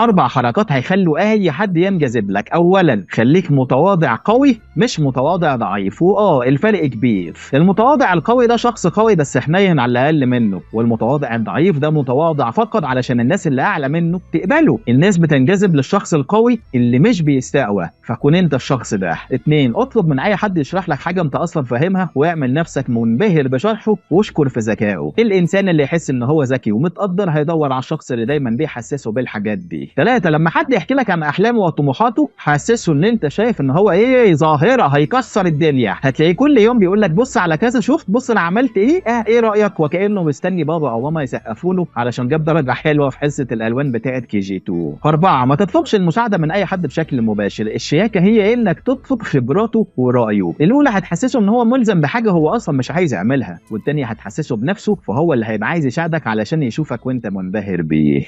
4 حركات هيخلّوا أي حد ينجذب لك. أولًا خلّيك متواضع قوي مش متواضع ضعيف، الفرق كبير. المتواضع القوي ده شخص قوي بس حنيّن على اللي أقل منه، والمتواضع الضعيف ده متواضع فقط علشان الناس اللي أعلى منه تقبله. الناس بتنجذب للشخص القوي اللي مش بيستقوى، فكون أنت الشخص ده. 2 اطلب من أي حد يشرح لك حاجة أنت أصلًا فاهمها واعمل نفسك منبهر بشرحه واشكر في ذكائه. الإنسان اللي يحس إن هو ذكي ومتقدّر هيدوّر على الشخص اللي دايمًا بيحسّسه بالحاجات دي. 3 لمّا حد يحكي لك عن أحلامه وطموحاته حسّسه إن أنت شايف إن هو ظاهرة هيكسّر الدنيا. هتلاقيه كل يوم بيقول لك بُص على كذا، شُفت بُص أنا عملت إيه، إيه رأيك؟ وكإنه مستني بابا أو ماما يسقّفوا له علشان جاب درجة حلوة في حصة الألوان بتاعة KG2. 4 ما تطلبش المساعدة من أي حد بشكل مباشر. الشياكة هي إنك تطلب خبراته ورأيه. الأولى هتحسّسه إن هو ملزم بحاجة هو أصلًا مش عايز يعملها، والتانية هتحسّسه بنفسه فهو اللي هيبقى عايز يساعدك علشان يشوفك وأنت منبهر بيه.